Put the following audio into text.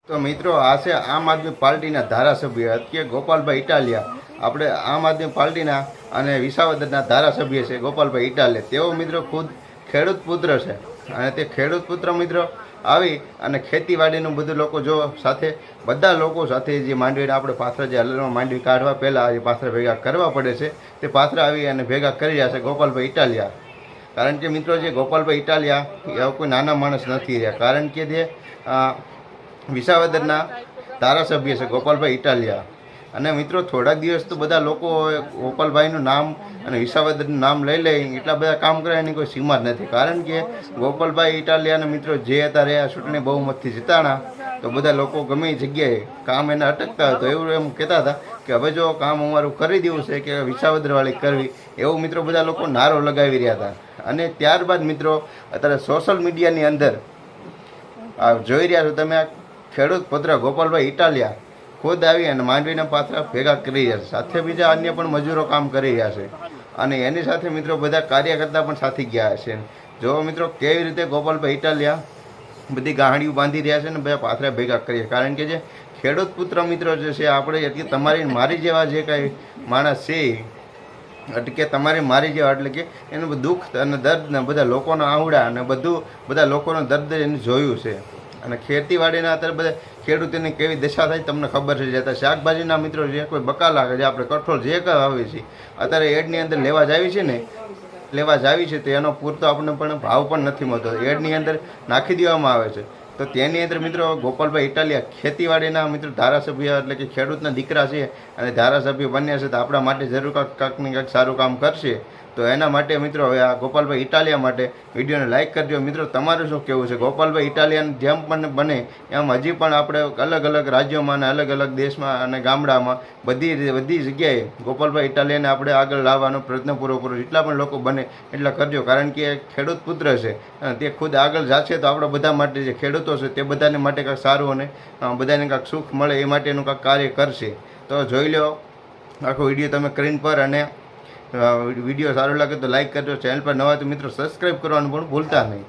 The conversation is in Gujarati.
તો મિત્રો આ છે આમ આદમી પાર્ટીના ધારાસભ્ય કે ગોપાલભાઈ ઇટાલિયા. આપણે આમ આદમી પાર્ટીના અને વિસાવદરના ધારાસભ્ય છે ગોપાલભાઈ ઇટાલિયા. તેઓ મિત્રો ખુદ ખેડૂત પુત્ર છે અને તે ખેડૂત પુત્ર મિત્રો આવી અને ખેતીવાડીનું બધું લોકો જો સાથે બધા લોકો સાથે જે માંડવીને આપણે પાથરા જે હલરમાં માંડવી કાઢવા પહેલાં જે પાથરા ભેગા કરવા પડે છે તે પાથરા આવી અને ભેગા કરી રહ્યા છે ગોપાલભાઈ ઇટાલિયા. કારણ કે મિત્રો જે ગોપાલભાઈ ઇટાલિયા એ કોઈ નાના માણસ નથી રહ્યા, કારણ કે તે વિસાવદરના ધારાસભ્ય છે ગોપાલભાઈ ઇટાલિયા. અને મિત્રો થોડાક દિવસ તો બધા લોકો ગોપાલભાઈનું નામ અને વિસાવદરનું નામ લઈ લે એટલા બધા કામ કરે એની કોઈ સીમા જ નથી. કારણ કે ગોપાલભાઈ ઇટાલિયાના મિત્રો જે હતા રહ્યા ચૂંટણી બહુમતથી જીતાણા તો બધા લોકો ગમે જગ્યાએ કામ એના અટકતા હોય તો એવું એમ કહેતા હતા કે હવે જો કામ અમારું કરી દેવું છે કે વિસાવદરવાળી કરવી, એવું મિત્રો બધા લોકો નારો લગાવી રહ્યા હતા. અને ત્યારબાદ મિત્રો અત્યારે સોશિયલ મીડિયાની અંદર જોઈ રહ્યા છો તમે, આ ખેડૂત પુત્ર ગોપાલભાઈ ઇટાલિયા ખુદ આવી અને માંડવીના પાથરા ભેગા કરી રહ્યા છે, સાથે બીજા અન્ય પણ મજૂરો કામ કરી રહ્યા છે અને એની સાથે મિત્રો બધા કાર્યકર્તા પણ સાથે ગયા છે. જો મિત્રો કેવી રીતે ગોપાલભાઈ ઇટાલિયા બધી ગાહડીઓ બાંધી રહ્યા છે ને બધા પાથરા ભેગા કરીએ. કારણ કે જે ખેડૂત પુત્ર મિત્રો જે છે આપણે એટલે તમારી મારી જેવા જે કાંઈ માણસ છે એટલે કે તમારી મારી જેવા એટલે કે એનું દુઃખ અને દર્દ ને બધા લોકોના આંવડા અને બધું બધા લોકોનો દર્દ એને જોયું છે. અને ખેતીવાડીના અત્યારે બધા ખેડૂતોની કેવી દશા થાય તમને ખબર છે. જતા શાકભાજીના મિત્રો જે કોઈ બકાલા જે આપણે કઠોળ જે કંઈ આવે છે અત્યારે એડની અંદર લેવા જાવી છે તો એનો પૂરતો આપણને પણ ભાવ પણ નથી મળતો, એડની અંદર નાખી દેવામાં આવે છે. તો તેની અંદર મિત્રો ગોપાલભાઈ ઇટાલિયા ખેતીવાડીના મિત્રો ધારાસભ્ય એટલે કે ખેડૂતના દીકરા છે અને ધારાસભ્ય બન્યા છે તો આપણા માટે જરૂર કાંઈક ને કાંઈક સારું કામ કરશે. તો એના માટે મિત્રો હવે આ ગોપાલભાઈ ઇટાલિયા માટે વિડીયોને લાઇક કરજો. મિત્રો તમારું શું કહેવું છે? ગોપાલભાઈ ઇટાલિયાને જેમ પણ બને એમ હજી પણ આપણે અલગ અલગ રાજ્યોમાં અને અલગ અલગ દેશમાં અને ગામડામાં બધી જગ્યાએ ગોપાલભાઈ ઇટાલિયાને આપણે આગળ લાવવાનો પ્રયત્ન પૂરો કરો. જેટલા પણ લોકો બને એટલા કરજો, કારણ કે ખેડૂત પુત્ર છે અને તે ખુદ આગળ જશે તો આપણા બધા માટે જે ખેડૂતો છે તે બધાને માટે કાંઈક સારું અને બધાને કાંઈક સુખ મળે એ માટેનું કાંઈક કાર્ય કરશે. તો જોઈ લો આખો વિડીયો તમે સ્ક્રીન પર, અને વિડીયો સારો લાગે તો લાઈક કરજો. ચેનલ પર નવા તો મિત્રો સબસ્ક્રાઈબ કરવાનું પણ ભૂલતા નહીં.